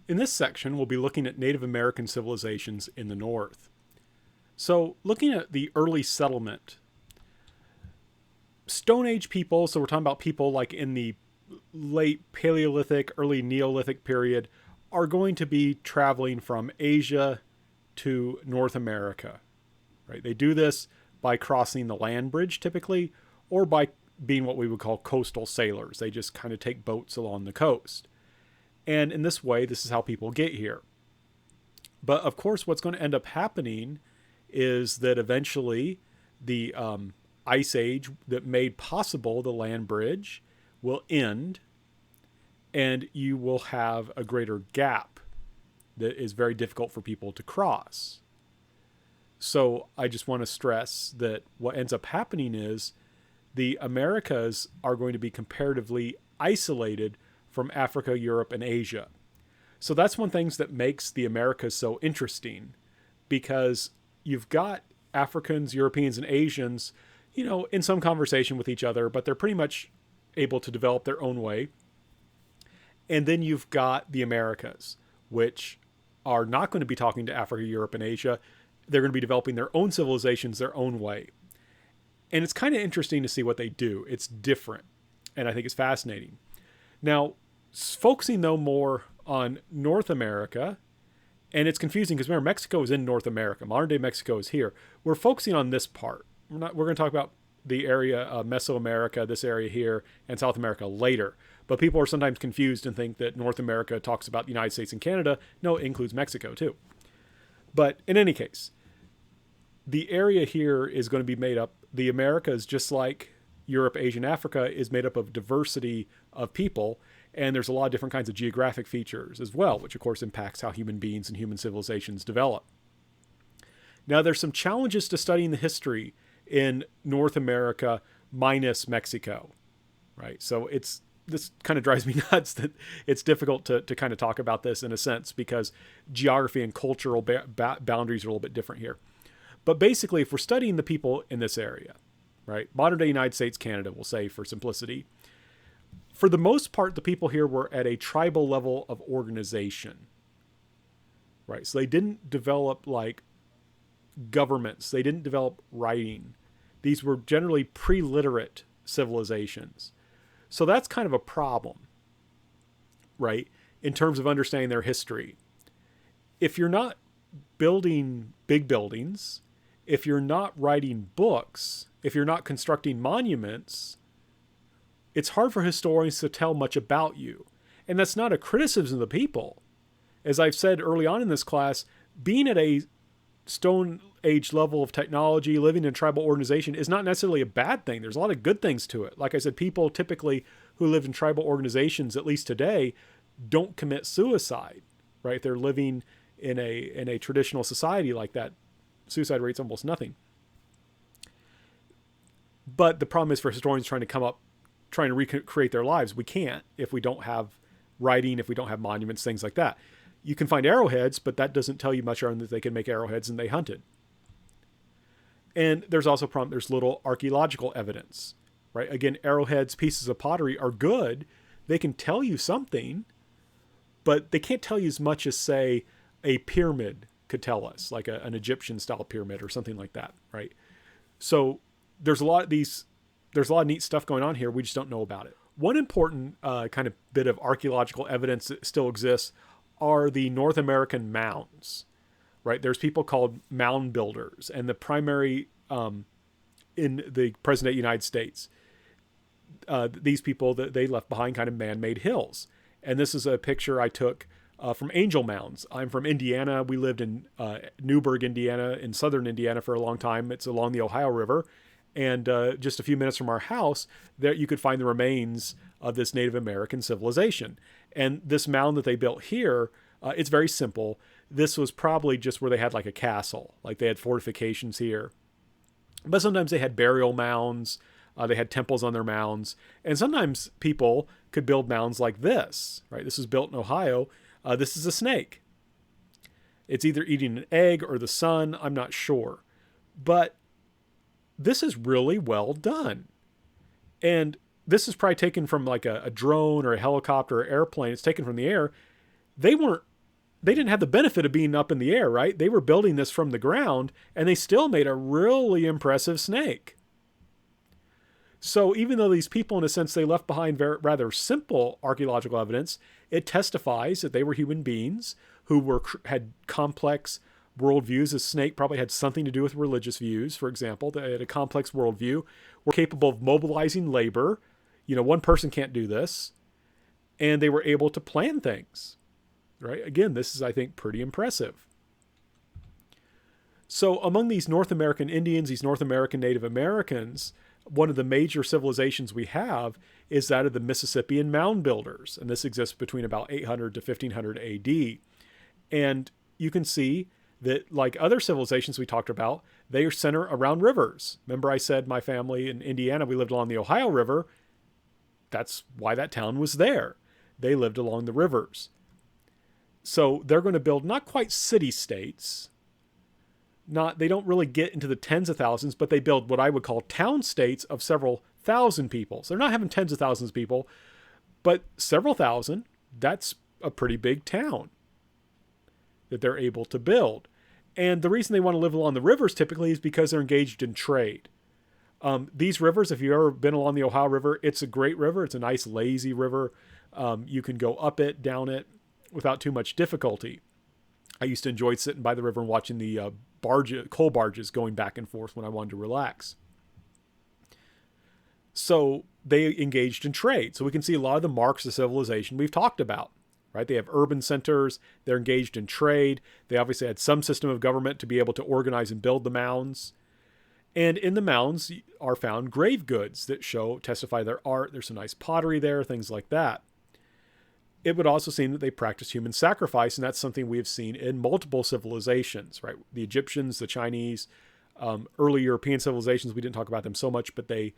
in this section, we'll be looking at Native American civilizations in the North. So looking at the early settlement, Stone Age people, so we're talking about people like in the late Paleolithic, early Neolithic period, are going to be traveling from Asia to North America, right? They do this by crossing the land bridge typically, or by being what we would call coastal sailors. They just kind of take boats along the coast. And in this way, this is how people get here. But of course, what's going to end up happening is that eventually the ice age that made possible the land bridge will end, and you will have a greater gap that is very difficult for people to cross. So I just want to stress that what ends up happening is the Americas are going to be comparatively isolated from Africa, Europe, and Asia. So that's one of the things that makes the Americas so interesting, because you've got Africans, Europeans, and Asians, in some conversation with each other, but they're pretty much able to develop their own way. And then you've got the Americas, which are not going to be talking to Africa, Europe, and Asia. They're going to be developing their own civilizations their own way. And it's kind of interesting to see what they do. It's different, and I think it's fascinating. Now, focusing though more on North America, and it's confusing because remember, Mexico is in North America. Modern day Mexico is here. We're focusing on this part. We're going to talk about the area of Mesoamerica, this area here, and South America later. But people are sometimes confused and think that North America talks about the United States and Canada. No, it includes Mexico too. But in any case, the area here is going to be made up, the Americas, just like Europe, Asia, and Africa, is made up of diversity of people. And there's a lot of different kinds of geographic features as well, which of course impacts how human beings and human civilizations develop. Now, there's some challenges to studying the history in North America minus Mexico, right? So this kind of drives me nuts that it's difficult to kind of talk about this in a sense, because geography and cultural boundaries are a little bit different here. But basically, if we're studying the people in this area, right, modern day United States, Canada, we'll say for simplicity, for the most part, the people here were at a tribal level of organization, right? So they didn't develop like governments. They didn't develop writing. These were generally pre-literate civilizations. So that's kind of a problem, right? In terms of understanding their history. If you're not building big buildings, if you're not writing books, if you're not constructing monuments, it's hard for historians to tell much about you. And that's not a criticism of the people. As I've said early on in this class, being at a Stone Age level of technology, living in a tribal organization is not necessarily a bad thing. There's a lot of good things to it. Like I said, people typically who live in tribal organizations, at least today, don't commit suicide, right? They're living in a traditional society like that. Suicide rate's almost nothing. But the problem is for historians trying to recreate their lives, we can't if we don't have writing, if we don't have monuments, things like that. You can find arrowheads, but that doesn't tell you much other than that they can make arrowheads and they hunted. And there's also a problem. There's little archaeological evidence, right? Again, arrowheads, pieces of pottery are good. They can tell you something, but they can't tell you as much as, say, a pyramid could tell us, like an Egyptian style pyramid or something like that, right? So there's a lot of neat stuff going on here. We just don't know about it. One important kind of bit of archaeological evidence that still exists are the North American mounds, right? There's people called mound builders, and the primary in the present-day United States, these people, that they left behind kind of man-made hills. And this is a picture I took from Angel Mounds. I'm from Indiana. We lived in Newburgh, Indiana, in southern Indiana for a long time. It's along the Ohio River. And just a few minutes from our house, there you could find the remains of this Native American civilization. And this mound that they built here, it's very simple. This was probably just where they had like a castle, like they had fortifications here. But sometimes they had burial mounds. They had temples on their mounds. And sometimes people could build mounds like this, right? This was built in Ohio. This is a snake. It's either eating an egg or the sun. I'm not sure. But this is really well done. And this is probably taken from like a drone or a helicopter or airplane. It's taken from the air. They weren't they didn't have the benefit of being up in the air, right? They were building this from the ground, and they still made a really impressive snake. So even though these people, in a sense, they left behind rather simple archaeological evidence, it testifies that they were human beings who had complex worldviews. A snake probably had something to do with religious views, for example. They had a complex worldview, were capable of mobilizing labor. One person can't do this. And they were able to plan things, right? Again, this is, I think, pretty impressive. So among these North American Indians, these North American Native Americans, one of the major civilizations we have is that of the Mississippian mound builders. And this exists between about 800 to 1500 AD. And you can see that, like other civilizations we talked about, they are centered around rivers. Remember I said my family in Indiana, we lived along the Ohio River. That's why that town was there. They lived along the rivers. So they're going to build not quite city-states. They don't really get into the tens of thousands, but they build what I would call town states of several thousand people. So they're not having tens of thousands of people, but several thousand. That's a pretty big town that they're able to build. And the reason they want to live along the rivers typically is because they're engaged in trade. These rivers, if you've ever been along the Ohio River, it's a great river. It's a nice, lazy river. You can go up it, down it without too much difficulty. I used to enjoy sitting by the river and watching the coal barges going back and forth when I wanted to relax. So they engaged in trade. So we can see a lot of the marks of civilization we've talked about, right? They have urban centers. They're engaged in trade. They obviously had some system of government to be able to organize and build the mounds. And in the mounds are found grave goods that testify their art. There's some nice pottery there, things like that. It would also seem that they practice human sacrifice, and that's something we have seen in multiple civilizations, right? The Egyptians, the Chinese, early European civilizations, we didn't talk about them so much, but they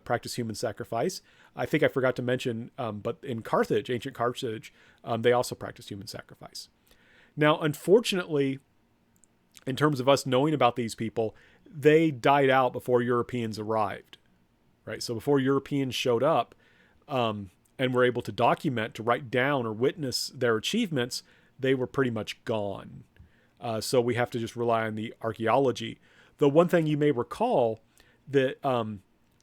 practice human sacrifice. I think I forgot to mention, but in Carthage, ancient Carthage, they also practiced human sacrifice. Now, unfortunately, in terms of us knowing about these people, they died out before Europeans arrived, right? So before Europeans showed up, and were able to document, to write down or witness their achievements, they were pretty much gone. So we have to just rely on the archaeology. The one thing you may recall that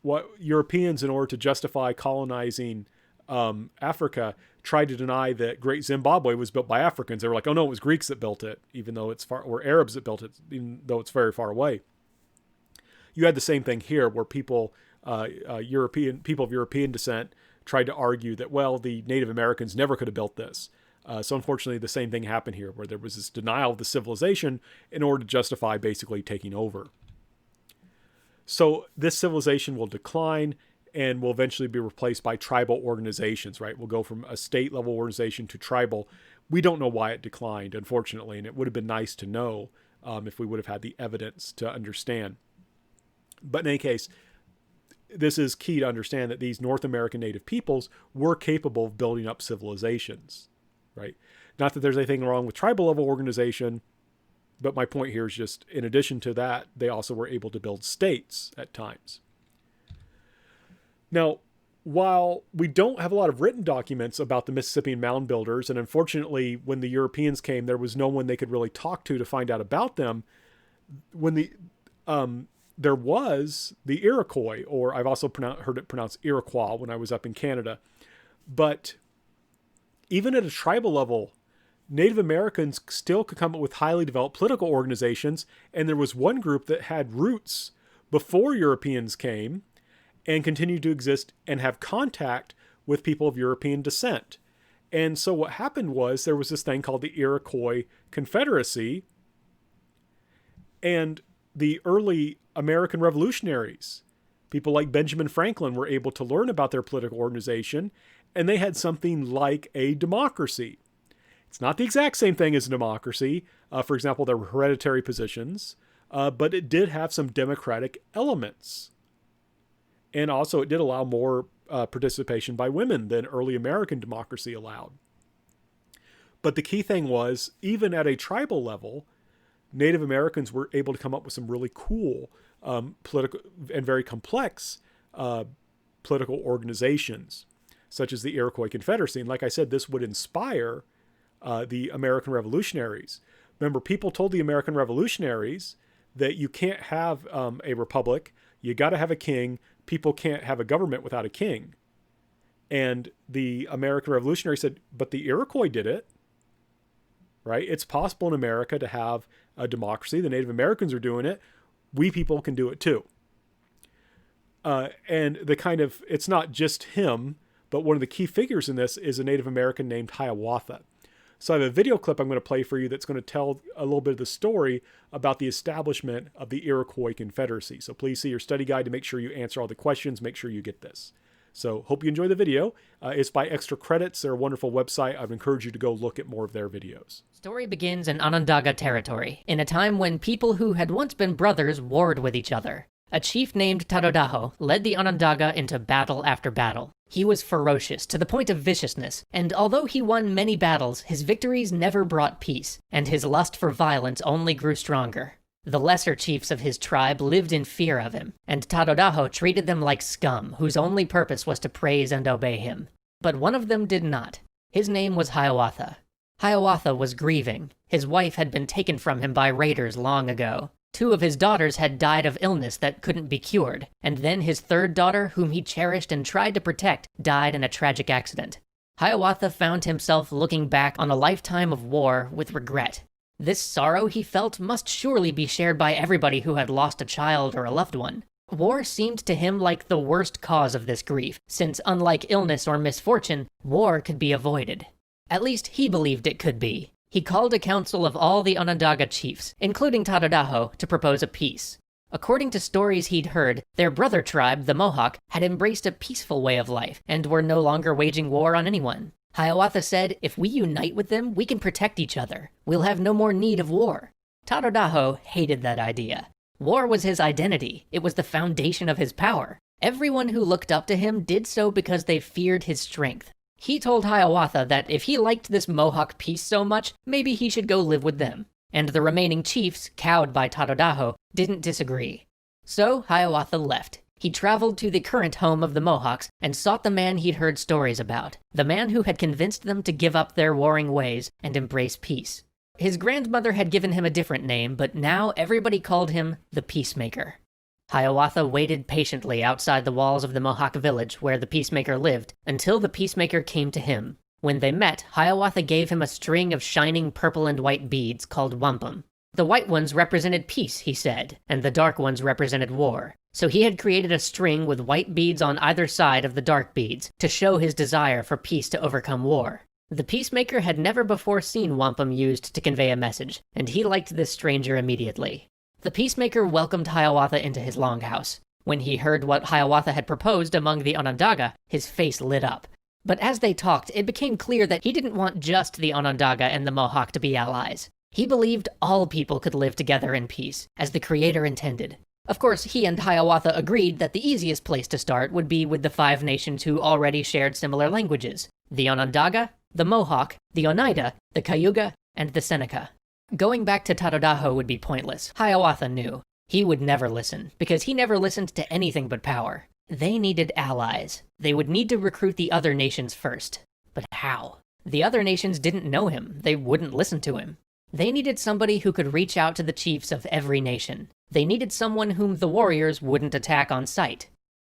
what Europeans, in order to justify colonizing Africa, tried to deny that Great Zimbabwe was built by Africans. They were like, oh no, it was Greeks that built it, even though it's or Arabs that built it, even though it's very far away. You had the same thing here, where people of European descent tried to argue that, well, the Native Americans never could have built this. So unfortunately, the same thing happened here, where there was this denial of the civilization in order to justify basically taking over. So this civilization will decline and will eventually be replaced by tribal organizations, right? We'll go from a state-level organization to tribal. We don't know why it declined, unfortunately, and it would have been nice to know if we would have had the evidence to understand. But in any case, this is key to understand that these North American native peoples were capable of building up civilizations, right? Not that there's anything wrong with tribal level organization, but my point here is just, in addition to that, they also were able to build states at times. Now, while we don't have a lot of written documents about the Mississippian mound builders, and unfortunately, when the Europeans came, there was no one they could really talk to find out about them. There was the Iroquois, or I've also heard it pronounced Iroquois when I was up in Canada. But even at a tribal level, Native Americans still could come up with highly developed political organizations. And there was one group that had roots before Europeans came and continued to exist and have contact with people of European descent. And so what happened was there was this thing called the Iroquois Confederacy, and the early American revolutionaries, people like Benjamin Franklin, were able to learn about their political organization, and they had something like a democracy. It's not the exact same thing as a democracy. For example, there were hereditary positions, but it did have some democratic elements. And also it did allow more participation by women than early American democracy allowed. But the key thing was, even at a tribal level, Native Americans were able to come up with some really cool political and very complex political organizations, such as the Iroquois Confederacy. And like I said, this would inspire the American revolutionaries. Remember, people told the American revolutionaries that you can't have a republic. You got to have a king. People can't have a government without a king. And the American revolutionaries said, but the Iroquois did it, right? It's possible in America to have a democracy. The Native Americans are doing it. We people can do it too. And it's not just him, but one of the key figures in this is a Native American named Hiawatha. So I have a video clip I'm going to play for you that's going to tell a little bit of the story about the establishment of the Iroquois Confederacy. So please see your study guide to make sure you answer all the questions. Make sure you get this. So hope you enjoy the video. It's by Extra Credits. They're a wonderful website. I'd encourage you to go look at more of their videos. Story begins in Onondaga territory, in a time when people who had once been brothers warred with each other. A chief named Tadodaho led the Onondaga into battle after battle. He was ferocious to the point of viciousness, and although he won many battles, his victories never brought peace, and his lust for violence only grew stronger. The lesser chiefs of his tribe lived in fear of him, and Tadodaho treated them like scum, whose only purpose was to praise and obey him. But one of them did not. His name was Hiawatha. Hiawatha was grieving. His wife had been taken from him by raiders long ago. 2 of his daughters had died of illness that couldn't be cured, and then his 3rd daughter, whom he cherished and tried to protect, died in a tragic accident. Hiawatha found himself looking back on a lifetime of war with regret. This sorrow he felt must surely be shared by everybody who had lost a child or a loved one. War seemed to him like the worst cause of this grief, since unlike illness or misfortune, war could be avoided. At least he believed it could be. He called a council of all the Onondaga chiefs, including Tadodaho, to propose a peace. According to stories he'd heard, their brother tribe, the Mohawk, had embraced a peaceful way of life and were no longer waging war on anyone. Hiawatha said, if we unite with them, we can protect each other. We'll have no more need of war. Tadodaho hated that idea. War was his identity. It was the foundation of his power. Everyone who looked up to him did so because they feared his strength. He told Hiawatha that if he liked this Mohawk peace so much, maybe he should go live with them. And the remaining chiefs, cowed by Tadodaho, didn't disagree. So Hiawatha left. He traveled to the current home of the Mohawks and sought the man he'd heard stories about, the man who had convinced them to give up their warring ways and embrace peace. His grandmother had given him a different name, but now everybody called him the Peacemaker. Hiawatha waited patiently outside the walls of the Mohawk village where the Peacemaker lived until the Peacemaker came to him. When they met, Hiawatha gave him a string of shining purple and white beads called wampum. The white ones represented peace, he said, and the dark ones represented war. So he had created a string with white beads on either side of the dark beads to show his desire for peace to overcome war. The Peacemaker had never before seen wampum used to convey a message, and he liked this stranger immediately. The Peacemaker welcomed Hiawatha into his longhouse. When he heard what Hiawatha had proposed among the Onondaga, his face lit up. But as they talked, it became clear that he didn't want just the Onondaga and the Mohawk to be allies. He believed all people could live together in peace, as the Creator intended. Of course, he and Hiawatha agreed that the easiest place to start would be with the 5 nations who already shared similar languages: the Onondaga, the Mohawk, the Oneida, the Cayuga, and the Seneca. Going back to Tadodaho would be pointless, Hiawatha knew. He would never listen, because he never listened to anything but power. They needed allies. They would need to recruit the other nations first. But how? The other nations didn't know him. They wouldn't listen to him. They needed somebody who could reach out to the chiefs of every nation. They needed someone whom the warriors wouldn't attack on sight.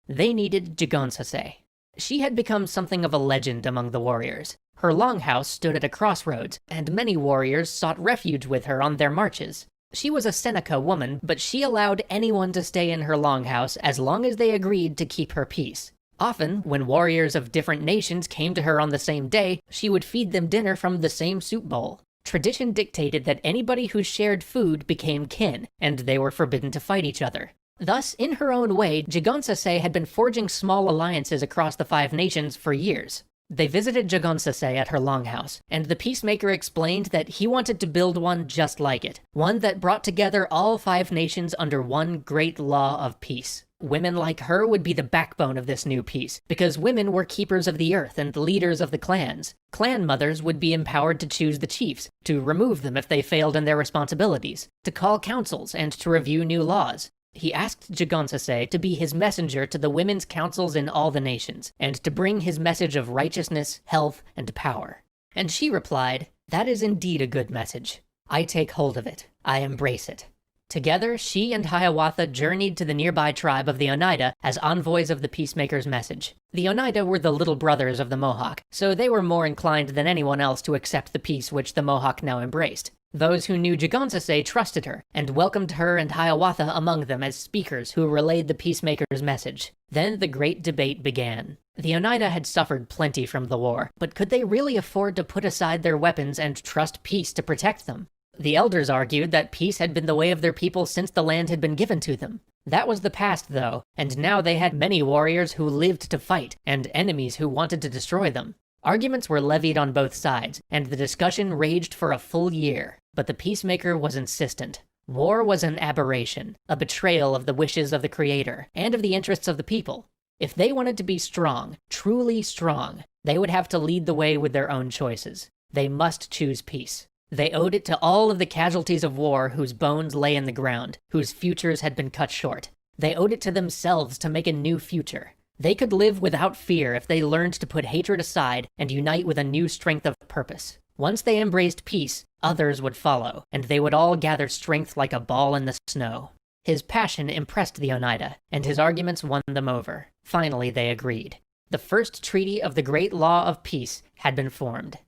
They needed Jigonsase. She had become something of a legend among the warriors. Her longhouse stood at a crossroads, and many warriors sought refuge with her on their marches. She was a Seneca woman, but she allowed anyone to stay in her longhouse as long as they agreed to keep her peace. Often, when warriors of different nations came to her on the same day, she would feed them dinner from the same soup bowl. Tradition dictated that anybody who shared food became kin, and they were forbidden to fight each other. Thus, in her own way, Jigonsase had been forging small alliances across the 5 nations for years. They visited Jigonsase at her longhouse, and the Peacemaker explained that he wanted to build one just like it, one that brought together all 5 nations under one great law of peace. Women like her would be the backbone of this new peace, because women were keepers of the earth and leaders of the clans. Clan mothers would be empowered to choose the chiefs, to remove them if they failed in their responsibilities, to call councils, and to review new laws. He asked Jigonsase to be his messenger to the women's councils in all the nations, and to bring his message of righteousness, health, and power. And she replied, That is indeed a good message. I take hold of it. I embrace it. Together, she and Hiawatha journeyed to the nearby tribe of the Oneida as envoys of the peacemaker's message. The Oneida were the little brothers of the Mohawk, so they were more inclined than anyone else to accept the peace which the Mohawk now embraced. Those who knew Jegonsase trusted her, and welcomed her and Hiawatha among them as speakers who relayed the peacemaker's message. Then the great debate began. The Oneida had suffered plenty from the war, but could they really afford to put aside their weapons and trust peace to protect them? The elders argued that peace had been the way of their people since the land had been given to them. That was the past, though, and now they had many warriors who lived to fight, and enemies who wanted to destroy them. Arguments were levied on both sides, and the discussion raged for a full year, but the peacemaker was insistent. War was an aberration, a betrayal of the wishes of the Creator, and of the interests of the people. If they wanted to be strong, truly strong, they would have to lead the way with their own choices. They must choose peace. They owed it to all of the casualties of war whose bones lay in the ground, whose futures had been cut short. They owed it to themselves to make a new future. They could live without fear if they learned to put hatred aside and unite with a new strength of purpose. Once they embraced peace, others would follow, and they would all gather strength like a ball in the snow. His passion impressed the Oneida, and his arguments won them over. Finally, they agreed. The first treaty of the Great Law of Peace had been formed.